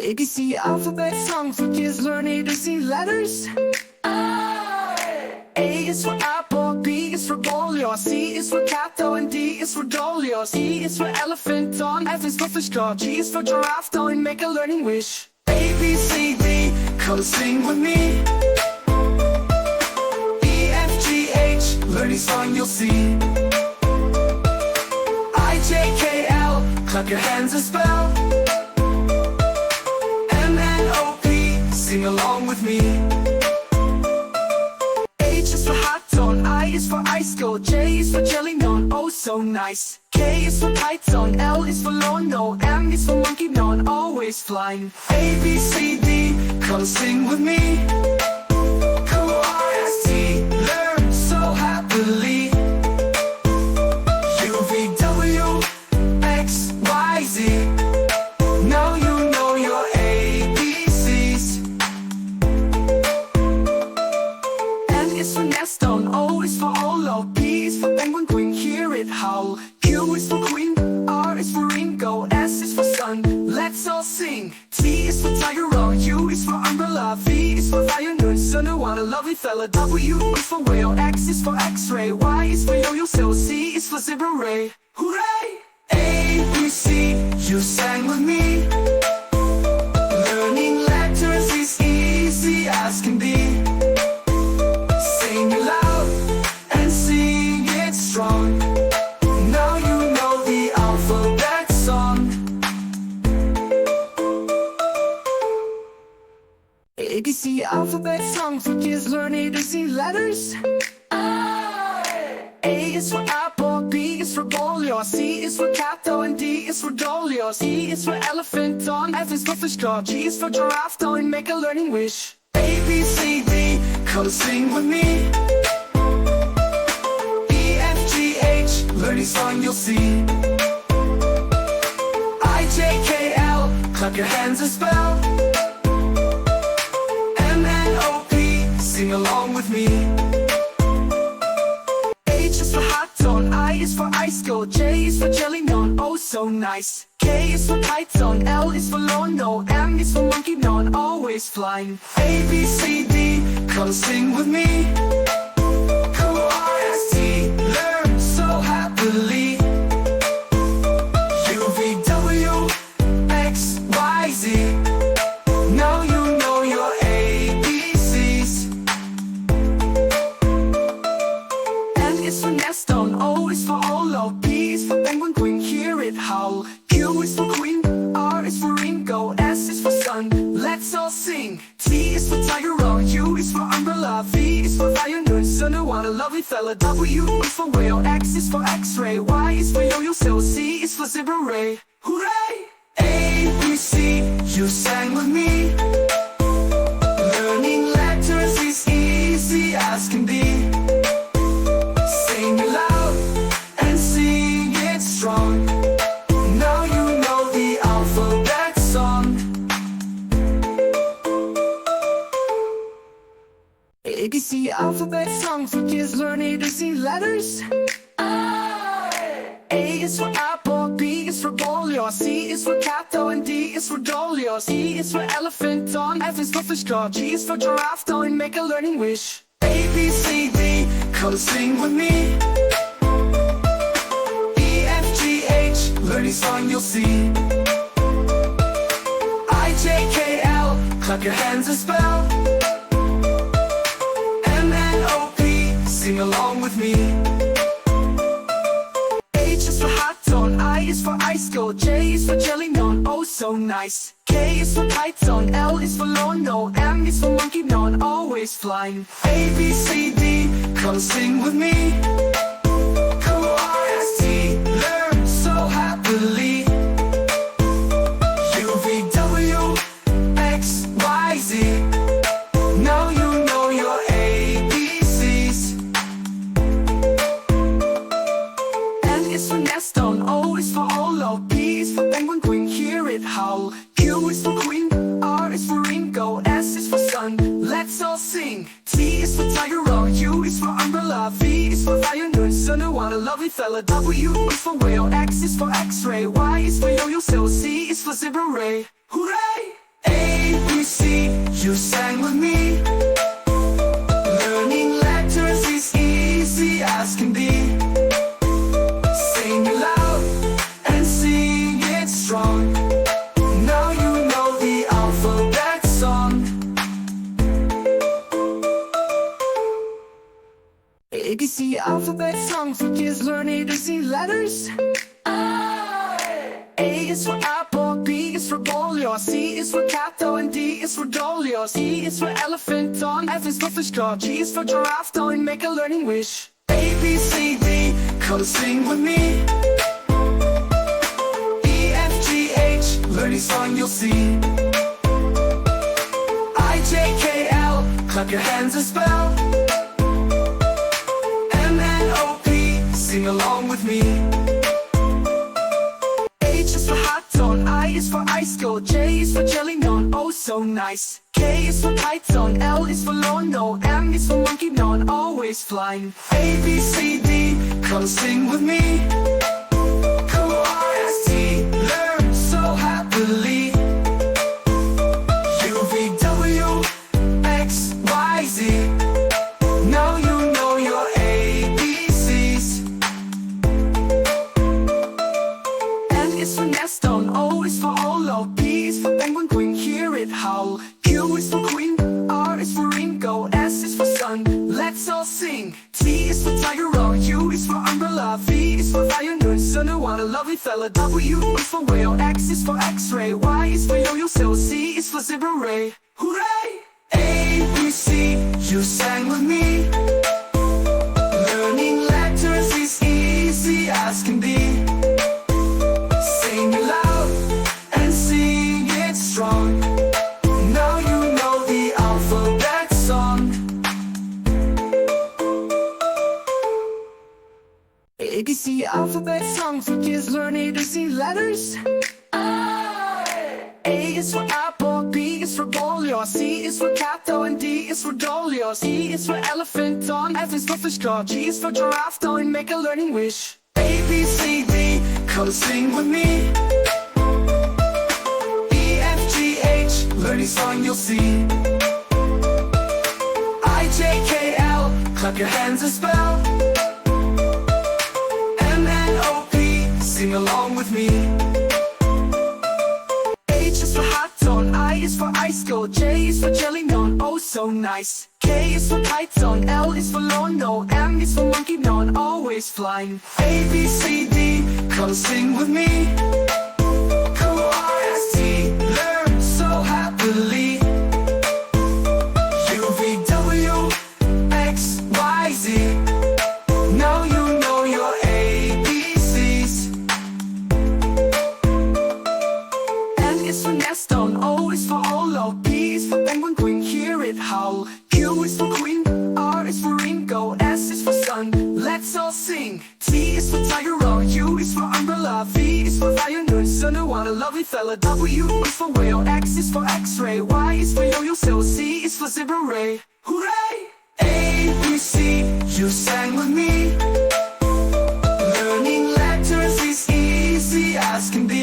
ABC alphabet song for kids learn A to Z letters. A is for apple, B is for bolio, C is for cat, O and D is for dolio, E is for elephant, F is for fish, G is for giraffe, and make a learning wish. A, B, C, D, come sing with me. E, F, G, H, learning song you'll see. I, J, K, L, clap your hands and spell. M, N, O, P, sing along with me. H is for hot dog, I is for ice cold, J is for jelly non, oh so nice. K is for python, L is for lawn, no, M is for monkey non, always flying. A, B, C, D, come sing with me. Q-R-S-T, learn so happily. U, V, W, X, Y, Z. Now you know your ABCs. N is for Neston, O is for Olo, P is for penguin, queen, hear it howl. Q is for queen, R is for Ringo, S is for sun, let's all sing. T is for tiger, O, U is for umbrella, V is for violin, son, want a lovely fella. W is for whale, X is for x-ray, Y is for yo-yo, so Z is for zebra ray. Hooray! A, B, C, you sang with me. Learning letters is easy as can be. Sing it loud and sing it strong. Now you know the alphabet song. ABC alphabet song for kids learn A to Z letters. A is for apple, B is for bolio, C is for cat, O and D is for dolio, E is for elephant, F is for fish, G is for giraffe, and make a learning wish. A, B, C, D, come sing with me. E, F, G, H, learning song you'll see. I, J, K, L, clap your hands and spell. M, N, O, P, sing along with me. H is for hot dog, I is for ice cold, J is for jelly non, oh so nice. K is for python, L is for lawn, no, M is for monkey non, always flying. A, B, C, D, come sing with me. Q-R-S-T, learn so happily. U, V, W, X, Y, Z. Now you know your ABCs. N is for Neston, O is for Olo, P is for penguin, queen, hear it howl. Q is for queen, R is for Ringo, S is for sun, let's all sing. T is for tiger, O, U is for umbrella, V is for violin, son, want a lovely fella. W is for whale, X is for x-ray, Y is for yo-yo, so Z is for zebra ray. Hooray! A, B, C, you sang with me. Learning letters is easy as can be. Sing it loud and sing it strong. Now you know the alphabet song. ABC alphabet song for kids learn A to Z letters. A is for apple, B is for bolio, C is for cat, O and D is for dolio, E is for elephant, F is for fish, G is for giraffe, and make a learning wish. A, B, C, D, come sing with me. E, F, G, H, learning song you'll see. I, J, K, L, clap your hands and spell. M, N, O, P, sing along with me. H is for hot dog, I is for ice cold, J is for jelly non, oh so nice. K is for python, L is for lawn, no, M is for monkey non, always flying. A, B, C, D, come sing with me. Q-R-S-T, learn so happily. U, V, W, X, Y, Z. Now you know your ABCs. N is for Neston, O is for Olo, P is for penguin, queen, hear it howl. Q is for queen, R is for Ringo, S is for sun, let's all sing. T is for tiger, O, U is for umbrella, V is for violin, son, want a lovely fella. W is for whale, X is for x-ray, Y is for yo-yo, so Z is for zebra ray. Hooray! you sang with me. Learning letters is easy as can be. Sing it loud and sing it strong. Now you know the alphabet song. ABC alphabet song for kids learn A to Z letters. A is for apple, B is for bolio, C is for cat, and D is for dolio. E is for elephant, on F is for fish claw, G is for giraffe, and make a learning wish. A, B, C, D, come sing with me. E, F, G, H, learning song you'll see. I, J, K, L, clap your hands and spell. M, N, O, P, sing along with me. H is for hot dog, I is for ice cold, J is for jelly non, oh so nice. K is for python, L is for lawn, no, M is for monkey non, always flying. A, B, C, D, come sing with me. Q-R-S-T, learn so happily. U, V, W, X, Y, Z. Now you know your ABCs. N is for nest on, O is for Olo, P is for penguin, queen, hear it howl. Q is for queen, R is for Ringo, S is for sun, let's all sing. T is for tiger, O, U is for umbrella, V is for violin, son, what a lovely fella. W is for whale, X is for x-ray, Y is for yo-yo, so Z is for zebra ray. Hooray! A, B, C, you sang with me. Learning letters is easy as can be. Sing it loud and sing it strong. Now you know the alphabet song. ABC alphabet song for kids learn A to Z letters. A is for apple, B is for bolio, C is for cat, and D is for dolio. E is for elephant, on F is for fish claw, G is for giraffe, and make a learning wish. A, B, C, D, come sing with me. E, F, G, H, learning song you'll see. I, J, K, L, clap your hands and spell. M, N, O, P, sing along with me. H is for hot dog, I is for ice cold, J is for jelly non, oh so nice. K is for python, L is for lawn, no, M is for monkey non, always flying. A, B, C, D, come sing with me. Q-R-S-T, learn so happily. U, V, W, X, Y, Z. Now you know your ABCs. N is for nest on, O is for Olo, P is for penguin, queen, hear it howl. Q is for queen, R is for Ringo, S is for sun, let's all sing. T is for tiger, O, U is for umbrella, V is for violin, son, what a lovely fella. W is for whale, X is for x-ray, Y is for yo-yo, so Z is for zebra ray. Hooray! A, B, C, you sang with me. Learning letters is easy as can be.